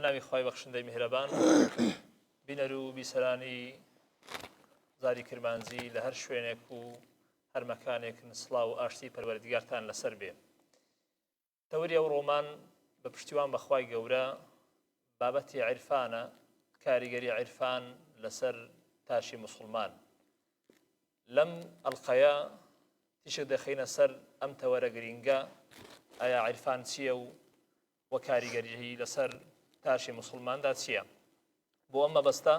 بناوی خوای بەخشندەی میهرەبان بینەر و بیسەرانی زاری کرمانزی لە هەر شوێنێک و هەر مەکانێکن سڵاو و ئاشتی پەروەردیگارتان لەسەر بێ. تەوری ئەو ڕۆمان بە پشتیوان بەخوای گەورە بابەتی عیرفانە، کاریگەری عیرفان لەسەر تاشی موسڵمان. لەم ئەڵقەیە تیشک دەخینە سەر ئەم تەوەرە گرینگە، ئایا عیرفان چییە و کاریگەری لەسەر تاشی موسڵماندا چییە؟ بۆ ئەم مەبەستە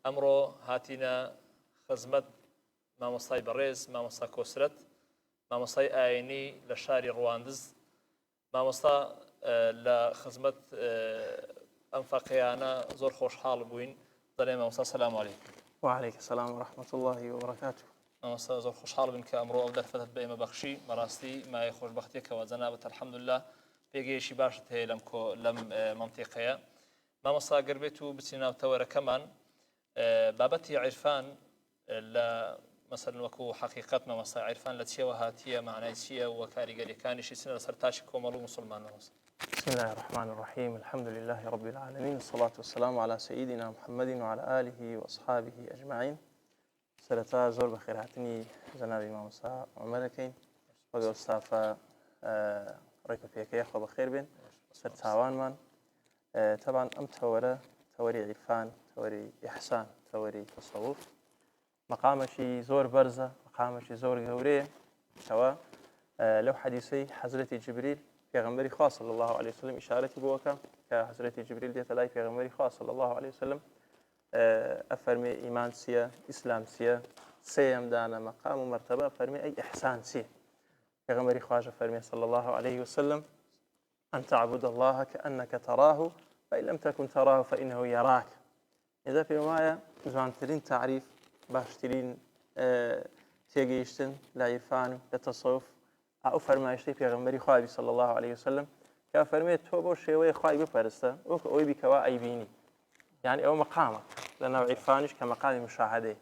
ئەمڕۆ هاتینە خزمەت مامۆستای بەڕێز مامۆستا کۆسرەت، مامۆستای ئاینی لە شاری ڕواندز. مامۆستا لە خزمەت ئەم فەقەیانە زۆر خۆشحاڵ بووین. دەڵێ مامۆستا سەلام عەلەیکم. وعليكم السلام ورحمة الله وبركاته. مامۆستا زۆر خۆشحاڵ بن کە ئەمڕۆ ئەو دەرفەتت بە ئێمە بەخشی. بەڕاستی مای خۆشبەختێکەوە جەنابەت الحەمدولله پێگەیشی باشت هەیە لەم مەنتیقەیە. مامۆستا گەر بێت و بچین ناو تەوەرەکەمان، بابەتی عیرفان لە مەسەلەن وەکو حەقیقەت مامۆستا عیرفان لە چیەوە هاتیە، معنای چییە و کاریگەریەکانیشی چنە لەسەر تاشی کۆمەڵ و موسڵمان؟ بسم الله الرحمن الرحيم، الحمد لله رب العالمين، الصلاة والسلام على سيدنا محمد وعلى آله وأصحابه أجمعين. سرتا زور بخير هاتني جنابي مامۆستا عمرەکەین وەگە ئەستافە ڕێکە پێکەی خۆ بەخێر بێن سەر چاوانمان. طبعا ئەم تەوەرە تەوەری عیرفان، تەوەری ئیحسان، تەوەری تەسەووف مەقامەشی زۆر بەرزە، مەقامەشی زۆر گەورەیە کەوە لەو حەدیثەی حەزرەتی جبریل پێغەمبەری خوا صلی الله عليه وسلم ئیشارەتی بۆکە کە حەزرەتی جبریل دێتە لای پێغەمبەری خوا صلی الله عليه وسلم ئەفەرمێ ئیمان چییە، ئیسلام چییە، سێیەم دانە مەقام و مەرتەبە فەرمێ ئەی ئیحسان چییە؟ پێغەمبەری خواژە فەرمێ صلی الله عليه وسلم أن تعبد الله كأنك تراه فإن لم تكن تراه فإنه يراك. إذا في رواية جوانترين تعريف باشترين تيجيشتن لعرفان لتصوف أو فرمايشتي پیغمبری خوابی صلی الله عليه وسلم که فرمید تو بو شیوه خوابی بپرسته او که اوی بیکوا ای بینی، یعنی او مقامه لأنه عرفانش كمقام مشاهده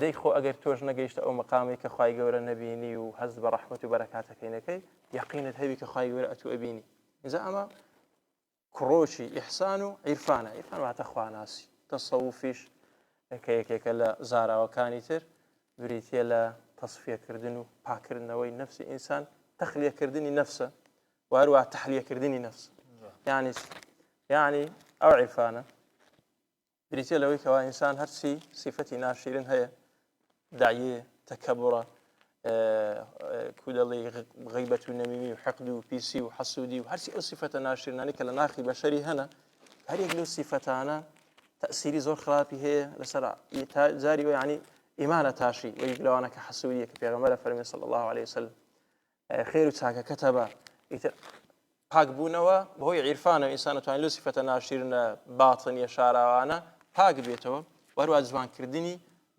دەی خۆ ئەگەر تۆش نەگەیشتە ئەو مەقامی کە خوای گەورە نەبینی و هەست بە ڕەحمەت و بەرەکاتەکەی نەکەی، یەقینت هەبی کە خوای گەورە ئەتوو ئەبینی. ئینجا ئەمە کوڕۆکی ئیحسان و عیرفانە. عیرفان واتە خواناسی. تەسەووفیش کە یەکێکە لە زاراوەکانی تر بریتیە لە تەصفیەکردن و پاکردنەوەی نەفسی ئینسان، تەخلیەکردنی نەفسە و هەروەها تەحلیەکردنی نەفس. یعنی ئەو عیرفانە بریتە لەوەی کەوا ئینسان هەرچی سیفەتی ناشرین هەیە، داعیە، تەکەبوڕە، کودەڵی غیبەت و نەمیمی و حەقد و پیسی و حەسوودی و هەرچی ئەو سیفەتە ناشرینانی کە لە ناخی بەشەری هەنە، هەر یەک لەو سیفەتانە تەئسیری زۆر خراپی هەیە لەسەر جاری و یعنی ئیمانە تاشی و یەک لەوانە کە حەسوودیە کە پێغەمبەر فەرمێ صلی الله عليه وسلم خێر و چاکەکەتە بە ئیتر پاکبوونەوە بەهۆی عیرفانە ئینسان دەتوانێت لەو سیفەتە ناشرینە باتنیە شاراوانە پاک بێتەوە، وەروە جوانکردنی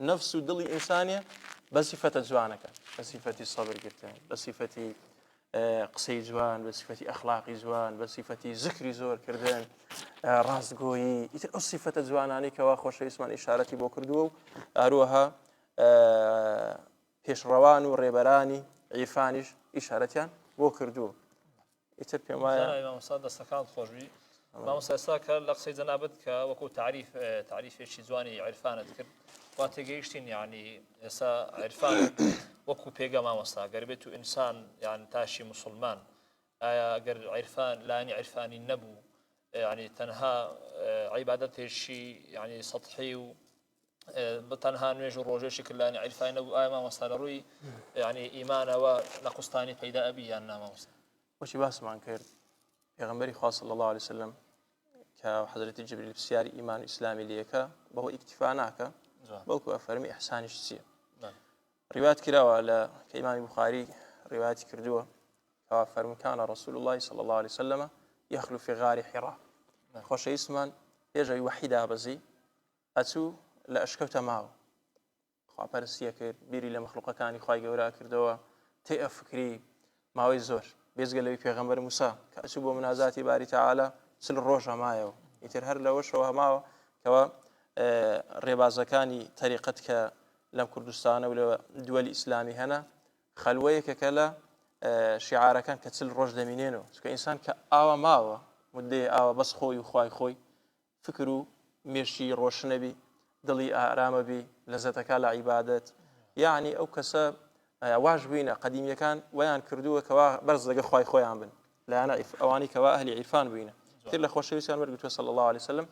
نەفس و دڵی ئینسانیە بە سیفەتە جوانەکە، بە سیفەتی سەبرگرتن، بە سیفەتی قسەی جوان، بە سیفەتی ئەخلاقی جوان، بە سیفەتی زکری زۆرکردن، ڕاستگۆیی، ئیتر ئەو سیفەتە جوانانی کەوا خۆشەویستمان ئیشارەتی بۆ کردووە و هەروەها پێشڕەوان و ڕێبەرانی عیرفانیش ئیشارەتیان بۆ کردووە. ئیتر پێم وایە مامۆستا دەستەکانت خۆشبی. مامۆستا ئێستا کە لە قسەی جەنابەت کە وەکو تعریفێکی جوانی عیرفانت کرد، وا تێگەیشتین یعنی ئێستا عیرفان وەکو پێگە مامۆستا گەر بێت و ئینسان یان تاشی موسڵمان، ئایا ئەگەر عیرفان لانی عیرفانی نەبوو، یعنی تەنها عیبادەتێکی یعنی سەطحی و تەنها نوێژ و ڕۆژێشی کرد لانی عیرفانی نەبوو، ئایا مامۆستا لە ڕووی یعنی ئیمانەوە نەقوستانی پەیدا ئەبی یان نا مامۆستا؟ وەچی باسمان کرد پێغەمبەری خوا صلی الله عليه وسلم کە حەزرەتی جبریل پرسیاری ئیمان و ئیسلامی لێکە بەهۆی ئیکتیفا ناکە، بەڵکو ئەفەرمی ئیحسانیش چییە. ڕیوات کراوە لە کە ئیمامی بوخاری ڕیواتی کردووە کەوا فەرمووی کانە رەسول الله صلی الله عليه وسلم یەخلو فی غاری حیرا. خۆشەویستمان پێشەوەی وەحی دابەزی ئەچوو لە ئەشکەوتە ماوە، خواپەرستیە کرد، بیری لە مەخلوقەکانی خوای گەورە کردەوە، تێ ئەفکری ماوەی زۆر بێزگە لەوەی پێغەمبەر موسا کە ئەچوو بۆ مناجاتی باری تەعالا 40 ڕۆژ هەمایەوە. ئیتر هەر لەوەشەوە هەماوە کەوە ڕێبازەکانی تەریقەت کە لەم کوردستانە و لە دووەلی ئیسلامی هەنە خەلوەیەکەکە لە شیعارەکان کە 40 ڕۆژ دەمینێنەوە، چونکە ئینسان کە ئاوە ماوە مدەیە ئاوە بەس خۆی و خوای خۆی فکر و مێشتی ڕۆشنەبی دڵی ئارامە بی لەزەتەکە لە عیبادەت یعنی ئەو کەسە واش بووینە قەدیمیەکان ویان کردووە کەوا بەرز لەگە خوای خۆیان بن لایەنە ئەوانی کەوا ئەهلی عیرفان بووینە تر لە خۆشەویستیان وەرگتووە صلی الله عليه وسلم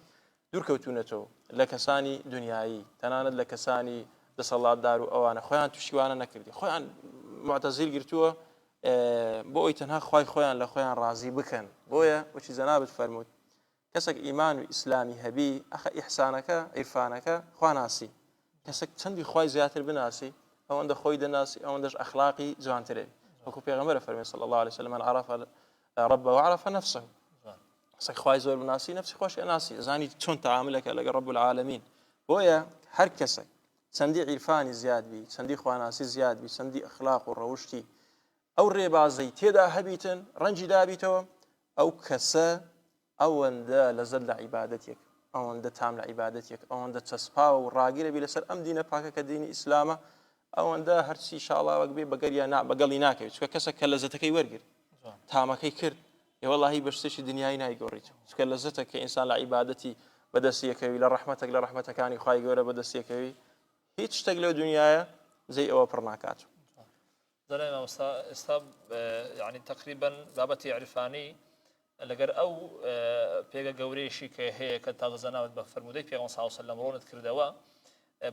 دوورکەوتونەتەوە لە کەسانی دنیایی تەنانەت لە کەسانی دەسەڵاتدار و ئەوانە خۆیان تووشیوانە نەکردی خۆیان معتەزیل گرتووە بۆ ئەوی تەنها خوای خۆیان لە خۆیان ڕازی بکەن بۆیە وەچی جەنابەت فەرمووت کەسێک ئیمان و ئیسلامی هەبی ئەخە ئیحسانەکە عیرفانەکە خوا ناسی کەسێک چەندی خوای زیاتر بناسی ئەوەندە خۆی دەناسی ئەوەندەش ئەخلاقی جوانترێ وەکو پێغەمبەر فەرمێ صلی الله عليه وسلم من عرف ربه وعرف نفسه کەسێک خوای زۆر بناسی نفسی خۆش ئەناسی ئەزانی چۆن تەعاملەکە لەگەڵ رب العالمین بۆیە هەر کەسێک چەندی عیرفانی زیاد بی چەندی خواناسی زیاد بی چەندی ئەخلاق و ڕەوشتی ئەو ڕێبازەی تێدا هەبیتن ڕەنجی دابیتەوە ئەو کەسە ئەوەندە لەزەت لە عیبادەتێک ئەوەندە تام لە عیبادەتێک ئەوەندە چەسپاوە و ڕاگیرە بی لەسەر ئەم دینە پاکە کە دینی ئیسلامە ئەوەندە هەرچی شاڵاوەک بێ بەگەڵی ناکەوێت چکە کەسە کە لەزەتەکەی وەرگر تامەکەی کرد والله بەشتێکی دنیای نایگۆڕیت چکە لەزەتە کە ئینسان لە عیبادەتی بەدەستیەکەوی لە ڕەحمەتێک لە ڕەحمەتەکانی خوای گەورە بەدەستیەکەوی هیچ شتێک لەو دنیایە جێی ئەوە پڕ ناکات زەرای مامۆستا ئێستا یعنی تقریبا بابەتی عرفانی لەگەر ئەو پێگە گەورەیەشی کە هەیە کە تازە زەناوت بە فەرمودەی پێغەمبەر صلی الله علیه و سلم ڕۆنت کردەوە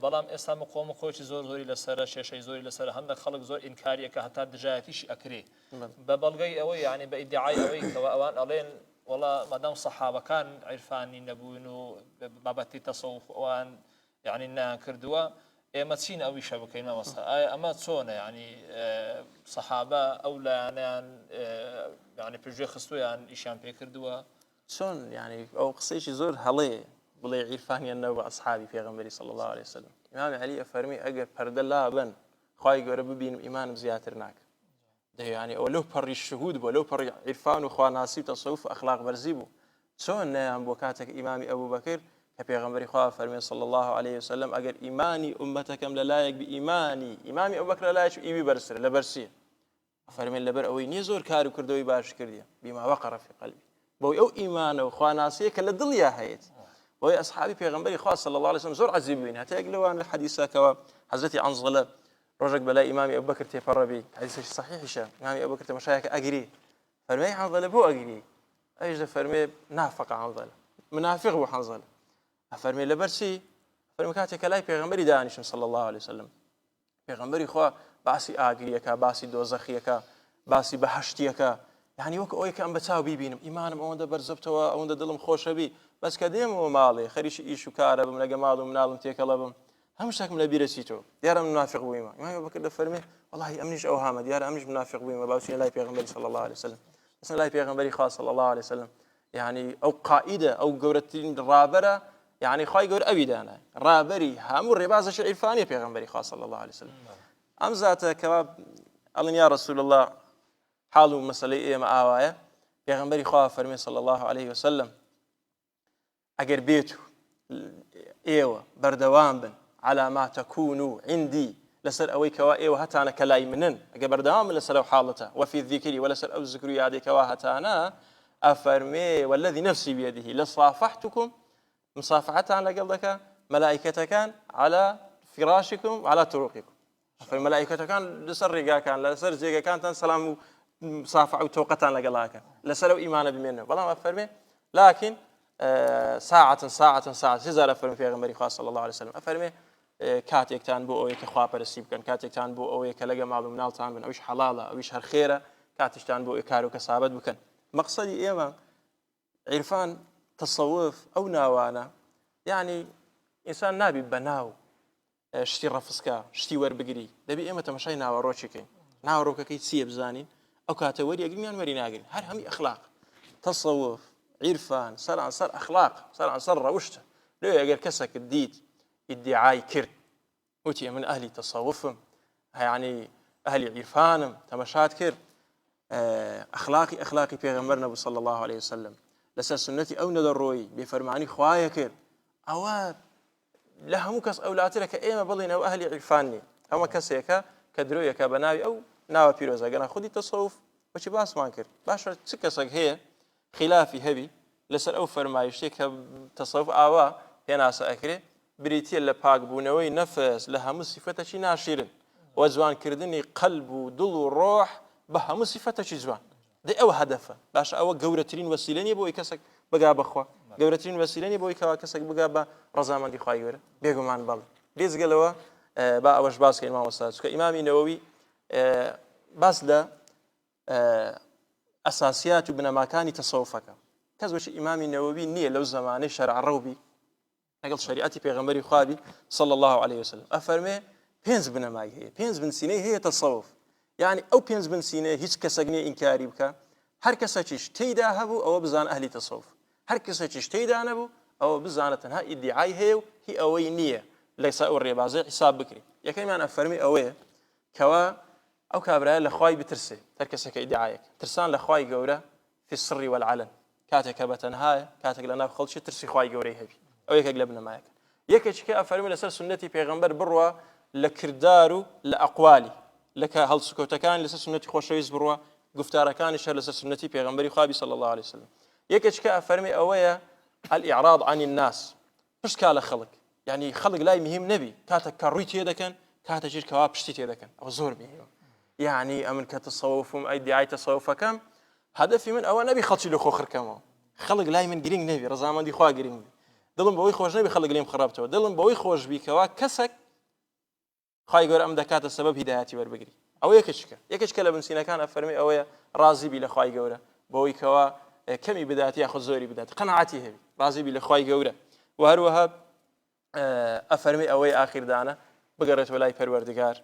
بەڵام ئێستا مقۆم و خۆی زۆری لەسەرە شێشەی زۆری لەسەر هەندێک خەڵک زۆر ئینکاریەکە هەتا دژایەتیشی ئەکرێ بە بەڵگەی ئەوەی یعنی بە ئیدعای ئەوەی کەوە ئەوان ئەڵێن وەڵا مادام سەحابەکان عیرفانی نەبوون و بابەتی تەسەوف ئەوان یعنی نان کردووە ئێمە چین ئەویشە بکەین مامۆستا ئایا ئەمە چۆنە یعنی سەحابە ئەو لایەنیان یعنی پێشوێ خستویان ئیشیان پێ کردووە چۆن یعنی ئەو قسەیەکی زۆر هەڵەیە بڵێ عیرفانیان نەبوو ئەصحابی پێغەمبەری صلی الله عليه وسلم ئیمام عەلی ئەفەرمی ئەگەر پەردە لابن خوای گەورە ببینم ئیمانم زیاتر ناکە دەیانی ئەوە لەو پەڕی شهود بوو لەو پەڕی عیرفان و خواناسی و تەسەوف و ئەخلاق بەرزی بوو چۆن نەیان بۆ کاتێک ئیمامی ئەبوو بەکر کە پێغەمبەری خوا فەرمێ صلی الله عليه وسلم ئەگەر ئیمانی ئومەتەکەم لەلایەک بی ئیمانی ئیمامی ئەبوو بەکر لەلایەک ئیوی بەرزترە لە بەرسیە فەرمێن لەبەر ئەوەی نییە زۆر کار و کردەوەی باش کردیە بیما وەقەڕە فی قەلبی بۆی ئەو ئیمانە و خواناسیە کە لە دڵیا هەیەت بۆی ئەصحابی پێغەمبەری خوا صلی الله عليه وسلم زۆر عەجیب بووین هەتا یەک لەوان لە حەدیثەکەوە حەزرەتی عنزەلە ڕۆژێک بەلای ئیمامی ئەبوبەکر تێپەڕەبی حەدیثێکی صحیحیشە ئیمامی ئەبوبەکر تەماشایەکە ئەگری فەرمێ عنزەلە بۆ ئەگری ئەویش دەفەرمێ نافەق عنزەلە منافق بوو عنزەلە ئەفەرمێ لەبەر چی فەرمێ کاتێک کە لای پێغەمبەری دانیشتم صلی الله عليه وسلم پێغەمبەری خوا باسی ئاگریەکە باسی دۆزەخیەکە باسی بەهەشتیەکە یعنی وەک ئەوەی کە ئەم بەچاو بیبینم ئیمانم ئەوەندە بەرزەبتەوە ئەوەندە دڵم خۆشەبی بەس کە دێمەوە ماڵێ خەریکی ئیش و کارە بم لەگە ماڵ و مناڵم تێکەڵە بم هەموو شتێکم لە بیرە چیتەوە دیارە منافق بوویمە ئیمامی ئەبوبەکر دەفەرمێ والله ئەمنیش ئەو هامە دیارە ئەمنیش منافق بوویمە باوچینە لای پێغەمبەری صلی الله عليه وسلم بەسن لای پێغەمبەری خوا صلی الله عليه وسلم يعني ئەو قائیدە ئەو گەورەترین ڕابەرە يعني خوای گەورە ئەوی دانای ڕابەری هەموو ڕێبازەشی عیرفانی پێغەمبەری خوا صلی الله عليه وسلم ئەم زاتە کەوا ئەڵێن یا رسول الله حاڵ و مەسەلەی ئێمە ئاوایە پێغەمبەری خوا فەرمێ صلی الله عليه وسلم ئەگەر بێت و ئێوە بەردەوام بن على ما تكونوا عندي لسر أوي كوا إيه وهتانا كلاي منن أجبر دام لسر حالته وفي الذكر ولا سر أو الذكر يعدي كوا هتانا أفرمي والذي نفسي بيده لصافحتكم مصافحة على قلبك ملائكة كان على فراشكم على طرقكم فالملائكة كان لسر رجا كان لسر زيجا كان سلام مصافحة وتوقتا على قلبك لسر إيمان بمنه والله أفرمي لكن ساعة هزار أفرمي في غمري خاص صلى الله عليه وسلم أفرمي کاتێکتان بۆ ئەوەی کە خوا پەرستی بکەن کاتێکتان بۆ ئەوەی کە لەگە ماڵ و مناڵتان بن ئەویش حەڵاڵە ئەویش هەر خێرە کاتیشتان بۆ کار و کەسابەت بکەن مەقسەدی ئێمە عیرفان تەسەوف ئەو ناوانە یعنی ئینسان نابی بە ناو شتی ڕەفسکە شتی وەربگری دەبی ئێمە تەماشای ناوەڕۆکەکەین ناوەڕۆکەکەی چییە بزانین ئەو کاتە وەریەگرمیان وەری ناگرین هەر هەمی ئەخلاق تەسەوف عیرفان سەر ئەخلاق سەر ڕەوشتە لێ ئەگەر کەسێک دیت ادعای کرد وتی من ئەهلی تەسەوفم يعني أهلي عرفانم تمشات کرد أخلاقي پێغەمبەر نەبوو صلى الله عليه وسلم لەسەر سنەتی ئەو نەدەڕۆی بێفەرمانی خوایە کرد ئەوە لە هەموو کەس ئەولاترە کە ئێمە بڵین ئەو ئەهلی عرفان نین ئەمە کەسێکە کە درۆیەکە بە ناوی ئەو ناوە پیرۆزە گەنا خودی تەسەوف بەچی باسمان کرد باشە چ کەسێک هەیە خلافی هەبی لەسەر ئەو فەرمایشتێک کە تەسەوف ئاوا هێناسە ئەکرێ بریتە لە پاکبوونەوەی نەفس لە هەموو سیفەتەکی ناشیرن و جوانکردنی قەلب و دڵ و ڕۆح بە هەموو سیفەتەکی جوان دەی ئەوە هەدەفە باشە ئەوە گەورەترین وەسیلە نیە بۆی کەسێک بگا بەخوا گەورەترین وەسیلە نیە بۆی کەوا کەسێک بگا بە ڕەزامەندی خوای گەورە بێگومان بەڵێ لێزگەلەوە با ئەوەش باسکەین مامۆستا چونکە ئیمامی نەوەوی باس لە ئەساسیات و بنەماکانی تەسەوفەکە کەس وەشی ئیمامی نەوەوی نییە لەو زەمانەی شەرعڕەوبی لەگەڵ شریعەتی پێغەمبەری خوابی صلی الله عليه وسلم ئەفەرمێ پێنج بنەمای هەیە پێنج بنسینەی هەیە تەسەوف یعنی ئەو پێنج بنسینەیە هیچ کەسێک نییە ئینکاری بکە هەر کەسێکیش تێیدا هەبوو ئەوە بزان ئەهلی تەسەوف هەر کەسێکیش تێیدا نەبوو ئەوە بزانە تەنها ئیدعای هەیە و هی ئەوەی نییە لەسا ئەو ڕێبازەی حساب بکرێ یەکەیمان ئەفەرمی ئەوەیە کەوا ئەو کابرایە لە خوای بترسێ هەر کەسێکە ئیدعایەک ترسان لە خوای گەورە فی السر والعلن کاتێک کە بەتەنهایە کاتێک لە ناو خەڵکی ترسی خوای گەورەی هەبی ئەو یەکێک لە بنەمایەکە یەکێکیکە ئەفەرمی لەسەر سنەتی پێغەمبەر بڕوە لە کردار و لە ئەقوالی لەکە هەڵسوکەوتەکان لەسەر سنەتی خۆشەویست بڕوە گفتارەکانی شەر لەسەر سنەتی پێغەمبەری خوابی صلی الله عليه وسلم یەکێکیکە ئەفەرمی ئەوەیە الإعراض عن الناس پشتکا لە خەڵک یعنی خەڵک لای مهم نەبی کاتێک کە ڕووی تێدەکەن کاتێکیش کەوا پشتی تێدەکەن ئەوە زۆر مهمە یعنی ئەمن کە تەسەوفم ئیدعای تەسەوفەکەم هەدەفی من ئەوە نەبی خەڵکی لە خۆ خڕکەمەوە خەڵک لای من گرنگ نەبی ڕەزامەندی خوا گرنگ بی دڵم بەوەی خۆش نەبی خەڵک لێم خراپتەوە دڵم بەوەی خۆش بیکەوە کەسێک خوای گەورە ئەم دەکاتە سەبەب هیدایەتی وەربگری ئەوە یەکێکە لە بنسینەکان ئەفەرمی ئەوەیە ڕازی بی لە خوای گەورە بەوەی کەوا کەمی بدات یاخود زۆری بدات قەناعەتی هەبی ڕازی بی لە خوای گەورە و هەروەها ئەفەرمی ئەوەی ئاخیردانە بگەڕێتەوە لای پەروەردگار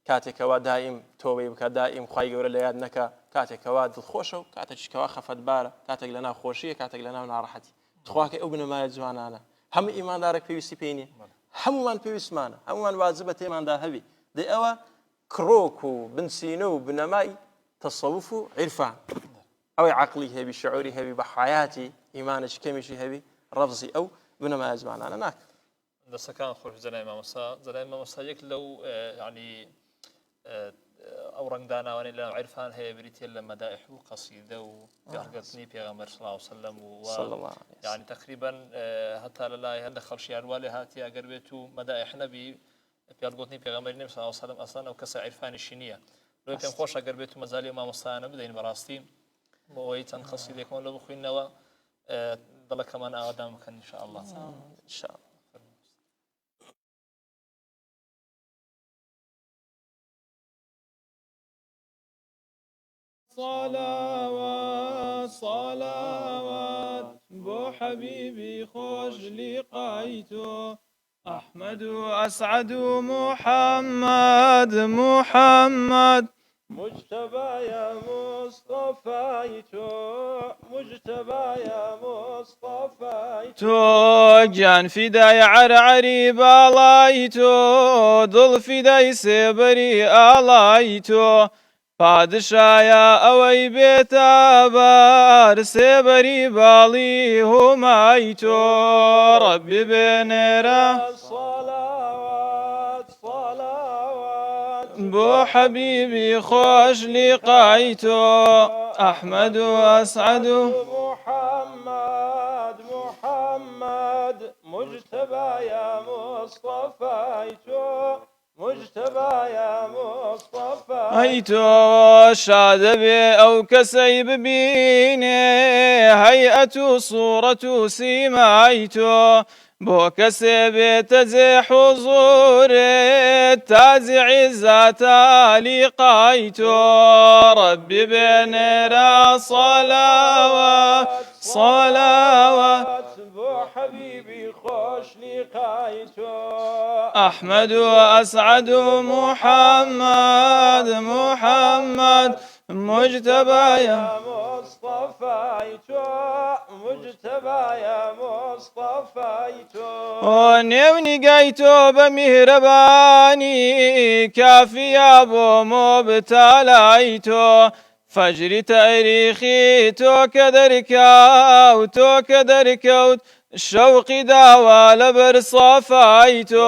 کاتێکەوە دائیم تۆبەی بکات دائیم خوای گەورە لە یاد نەکا کاتێکەوە دڵخۆشە و کاتێکەوە خەفەتبارە کاتێک لە ناو خۆشیە کاتێک لە ناو ناڕەحەتی خواکە ئەو بنەمایە جوانانە هەموو ئیماندارێک پێویستی پێی نییە هەمومان پێویستمانە هەمومان واجبە تێماندا هەبی دەی ئەوە کڕۆک و بنسینە و بنەمای تەسەوف و عیرفان ئەوەی عەقڵی هەبی شعوری هەبی بە حیاتی ئیمانێکی کەمیشی هەبی ڕەفزی ئەو بنەمایە جوانانە ناکە دەستەکان خۆش جەنای مامۆستا جەنای مامۆستا یەک لەو یعنی ئەو ڕنگداناوانەی لە عیرفان هەیە بریتە لە مەدائح و قەسیدە و یارگەرتنی پێغەمبەر صلی الله علیه وسلم و یعنی تقریبا هەتا لە لای هەندێک خەڵکیان وا لێ هاتی ئەگەر بێت و مەدائح نەبی پیالگوتنی پێغەمبەری نەبی صلی الله علیه وسلم ئەسڵەن ئەو کەسە عیرفانیشی نییە لۆی پێم خۆش ئەگەر بێت و مەجالی مامۆستایانە بدەین بەڕاستی بۆەوەی چەند قەسیدێکمان لە بخوێنەوە دڵەکەمان ئاوادان بکەن ئینشاء الله صلوات صلوات بو حبيبي خوش لقيته أحمد أسعد محمد محمد مجتبى يا مصطفيتو مجتبى يا مصطفيتو جان فداي عرعري بالايتو ضل فداي سبري آلايتو پادشایا ئەوەی بێتابار سێبەری باڵی هومای تۆ ڕەبی بێنێرە صەلاوات صەلاوات بۆ حەبیبی خۆش لیقای تۆ ئەحمەد و ئەسعەد و محەممەد محەممەد مجتبى يا مصطفى تۆ مجتبى يا مصطفى أي تو شاد بي أو كسي ببيني هيئة صورة سيمايتو بو كسي بتزي حضوري تازع ذاتا لقايتو ربي بنرى صلوات صلوات بو حبيبي خوش لقايتو أحمد وأسعد محمد محمد مجتبى يا مصطفى مجتبى يا مصطفى ونيوني قايتو بمهرباني كافي أبو مبتلايتو فجري تاريخي تو كدركاوت تو كدركاوت شوقي داوى لبر صفايتو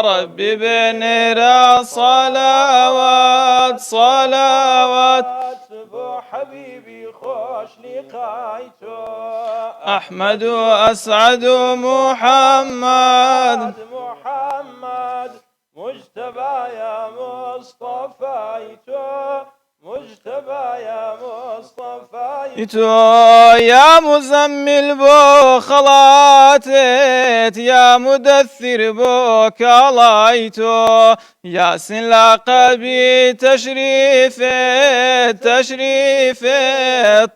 ربي بنرى صلوات صلوات بو حبيبي خوش لقاء مصطفيت أحمد وأسعد محمد مجتبى يا مصطفيت مجتبى يا مصطفيت يا مزمل بو خلاتت يا مدثر بو كلايتو ياسين لقبي تشريف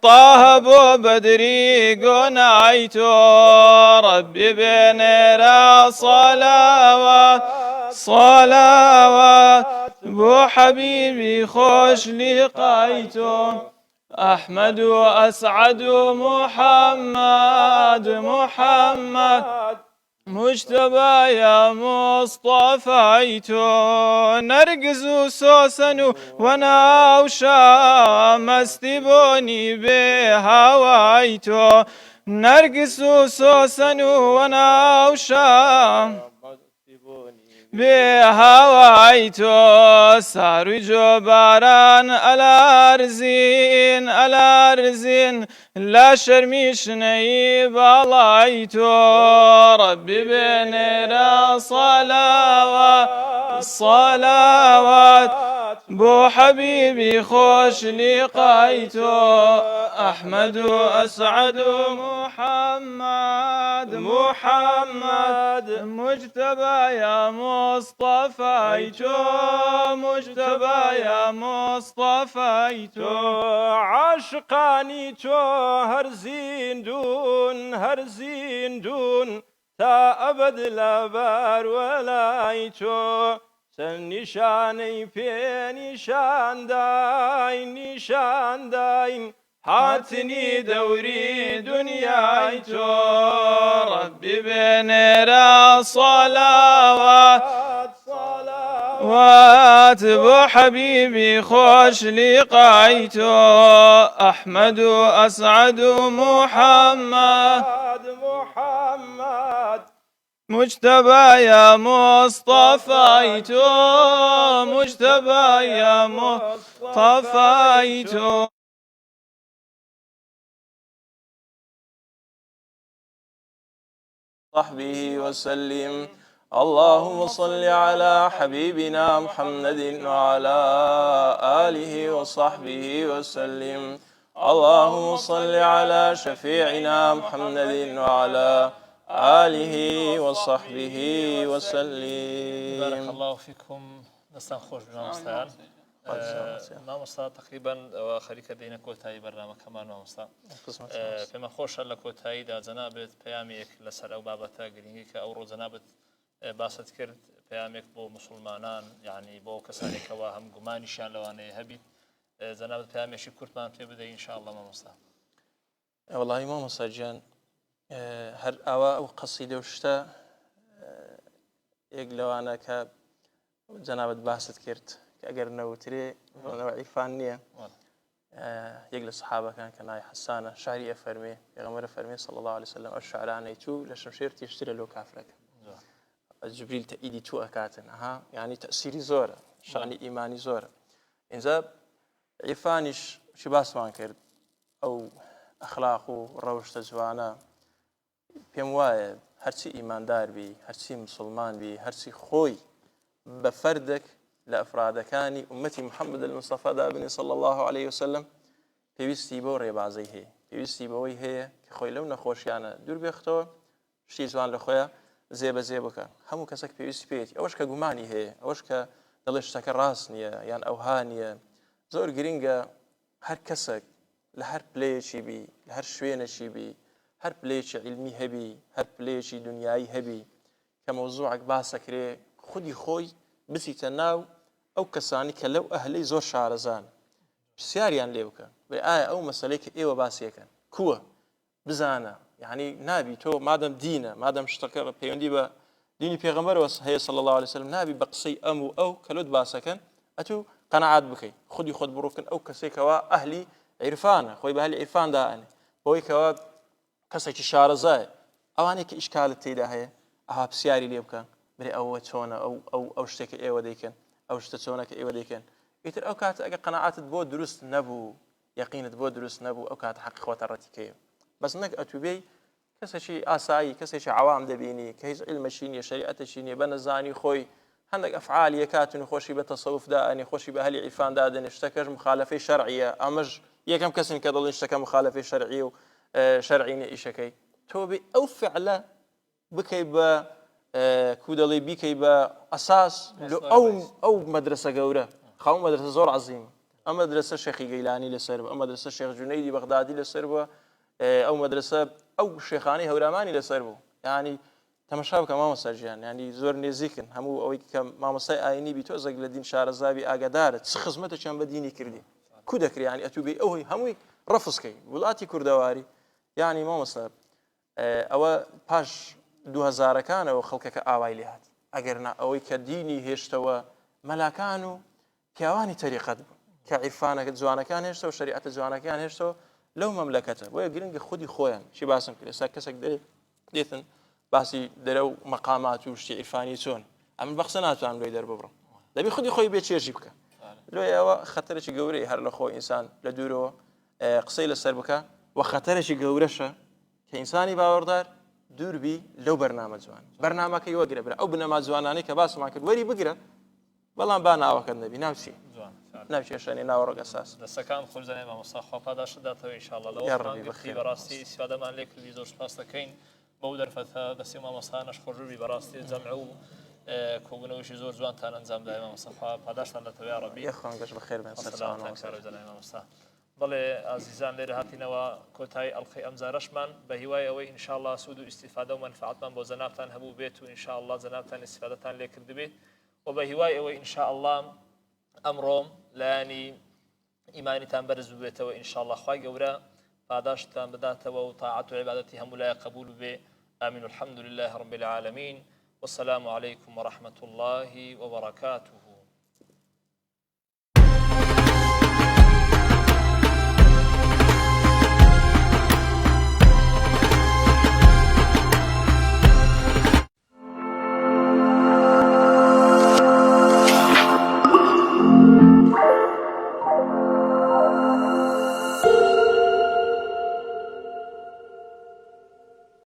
طه بو بدري قنايتو ربي بنيرا صلوات بو حبيبي خوش لقيتو أحمد وأسعد محمد مجتبى يا مصطفيتو نرقز سوسن وناوشا مستبوني بهوايتو نرقز سوسن وناوشا بهوايتو سارو جباران الارزين لا شرميش نيب بالايتو ربي بنيرا صلوات بو حبيبي خوش لقيتو أحمد وأسعد محمد مجتبى يا مصطفيتو عاشقاني تو هر زندون تا أبد لبر ولايتو سن نشاني في نشان داين هاتني دوري دنيايتو ربي بنيرا صلوات بو حبيبي خوش لقيتو أحمد وأسعد محمد مجتبى يا مصطفيتو صحبه وسلم اللهم صل على حبيبنا محمد وعلى آله وصحبه وسلم اللهم صل على شفيعنا محمد وعلى آله وصحبه وسلم. بارك الله فيكم. دستان خوش بنامستان مامۆستا تقریبا ئەوە خەریکە دەینە کۆتایی بەرنامەکەمان مامۆستا پێمە خۆشە لە کۆتاییدا جەنابێت پەیامێک لەسەر ئەو بابەتە گرنگی کە ئەوڕۆ جەنابێت باست کرد پەیامێک بۆ موسڵمانان یعنی بۆ کەسانێکەوە هەم گومانیشیان لەوانەیە هەبیت جەنابێت پەیامێکی کورتمان پێ بدەین ئینشاءالله مامۆستا. وەڵاهی مامۆستا گیان هەر ئەوە ئەو قەسیدە و شتە یەک لەوانە کە جەنابەت باست کرد کە ئەگەر نەوترێ نەوە عیرفان نییە. یەک لە سەحابەکان کە ناوی حەسانە شاعری ئەفەرمێ پێغەمبەر فەرمێ صلی الله عليه وسلم ئەو شعرانەی تو لە شەمشێر تێشترە لەو کافرەکە جبریل تەئیدی تو ئەکاتن یعنی تەئسیری زۆرە شانی ئیمانی زۆرە. ئینجا عیرفانیش چی باسمان کرد ئەو ئەخلاق و ڕەوشتە جوانە پێم وایە هەرچی ئیماندار بی هەرچی مسلمان بی هەرچی خۆی بە فەردێک لە ئەفرادەکانی ئومەتی محەممەد المستەفا دابنێ صلی الله عليه وسلم پێویستی بۆ ڕێبازەی هەیە پێویستی بەوەی هەیە کە خۆی لەو نەخۆشیانە دوور بێختەوە شتی جوان لە خۆیان زێبەزێ بکە. هەموو کەسێک پێویستی پێێتی ئەوەش کە گومانی هەیە ئەوەش کە دەڵێ شتەکە ڕاست نییە یان ئەوها نییە. زۆر گرینگە هەر کەسێک لە هەر پلەیەکی بی لە هەر شوێنێکی بی هەر پلەیەکی عیلمی هەبی هەر پلەیەکی دنیایی هەبی کە مەوزوعێک باسەکرێ خودی خۆی بچیتە ناو ئەو کەسانی کە لەو ئەهلەی زۆر شارەزان پرسیاریان لێ بکە بێ ئایا ئەو مەسەلەی کە ئێوە باسیەکەن کووە بزانە یعنی نابی تۆ مادەم دینە مادەم شتەکە پەیوەندی بە دینی پێغەمبەرەوە هەیە صلی الله عليه وسلم نابی بە قسەی ئەم و ئەو کە لۆت باسەکەن ئەتوو قەنەعات بکەیت خودی خۆت بڕووکن ئەو کەسێکەوە ئەهلی عیرفانە خۆی بە ئەهلی عیرفاندا ئەنێ بۆی کەوە کەسێکی شارەزایە ئەوانەی کە ئیشکالت تێدا هەیە ئەها پرسیاری لێ بکەن برێ ئەوە چۆنە ئەو شتێکە ئێوە دەیکەن ئەو شتە چۆنەکە ئێوە دەیکەن ئیتر ئەو کاتە ئەگە قەنەعاتت بۆ دروست نەبوو یەقینت بۆ دروست نەبوو ئەو کات حەق خۆتە ڕەتیکەیە بەس نەک ئەتوبێی کەسێکی ئاسایی کەسێکی عوام دەبینی کە هیچ علمەشی نیە شەریعەتەشی نیە بە نەزانی خۆی هەندێک ئەفعالی کاتون خۆشی بە تەسەوفدا ئەنی خۆشی بە هەلی عیرفاندا دەنێ شتەکەش مخالفەی شەرعیە ئەمەش یەکەم کەسن کە دەڵێن شتەکە مخالفەی شەرعی و شەرعینە ئیشەکەی تۆ بێ ئەو فعلە بکەی بە کودەڵی بیکەی بە ئەساس ئەو مەدرسە گەورە خاوەن مەدرسە زۆر عەزیمە ئەم مەدرسە شێخی گەیلانی لەسەر بووە ئەم مەدرسە شێخ جونەیدی بەغدادی لەسەر بووە ئەو مەدرسە ئەو شێخانەی هەورامانی لەسەر بوو یعنی تەماشا بکە مامۆستا ژیان ینی زۆر نێزیکن هەموو ئەوەی کە مامۆستای ئاینی بی تۆزێک لە دین شارەزاوی ئاگادارە چ خزمەتێکیان بە دینی کردی کو دەکری ینی ئەتوبێ ئەوەی هەمووی ڕەفزکەی وڵاتی کوردەواری یعنی مامۆستا ئەوە پاش 2000ەکانەوە خەڵکەکە ئاوای لێ هات ئەگەر ئەوەی کە دینی هێشتەوە مەلاکان و پیاوانی تەریقەت بوو کە عیرفانەکە جوانەکان هێشتە و شریعەتە جوانەکان هێشتەوە لەو مەملەکەتە بۆیە گرنگە خودی خۆیان چی باسم کرد ئێستا کەسێک دێتن باسی دەرە و مەقامات و شتی عیرفانی چۆن ئەمن بەخسە ناتوان لۆی دەرببڕم دەبی خودی خۆی بێ چێژی بکە لۆی ئەوە خەتەرێکی گەورەی هەر لە خۆ ئینسان لە دوورەوە قسەی لەسەر بکە و خەتەرێکی گەورەشە کە ئینسانی باوەڕدار دووربی لەو بەرنامە جوان بەرنامەکەی وەگرە برا ئەو بنەما جوانانەی کە باسمان کرد وەری بگرە بەڵام با ناوەکەت نەبی ناوچی ناوچێشانی ناوەڕۆک ئەساس دەستەکان خۆزانێ مامۆستا خوا پاداشداتەوە ئینشاءالله لەوەی بەڕاستی ئیسفادەمان لێ کردی زۆر سپاس دەکەین بەو دەرفەتە دەستی مامۆستانەش خۆشوبی بەڕاستی جەمع و کۆبوونەوەیشی زۆر جوانتان ئەنجام دای مامۆستا خوا پاداشتان دەتەوێ یا ڕەبی یەخوان گەشت بەخێر بێن مامۆستا بەڵێ ئازیزان لێرە هاتینەوە کۆتایی ئەڵقەی ئەمجارەشمان بە هیوای ئەوەی ئینشاءالله سوود و ئیستیفادە و منفعەتمان بۆ جەنابتان هەبوو بێت و ئینشاءالله جەنابتان ئیستیفادەتان لێ کرد بێت و بە هیوای ئەوەی ئینشاءالله ئەمڕۆم لایانی ئیمانیتان بەرز بێتەوە ئینشاءالله خوای گەورە پاداشتان بداتەوە و طاعەت و عیبادەتی هەموو لای قبول بێ آمين الحمد لله رب العالمين والسلام عليكم ورحمة الله وبركاته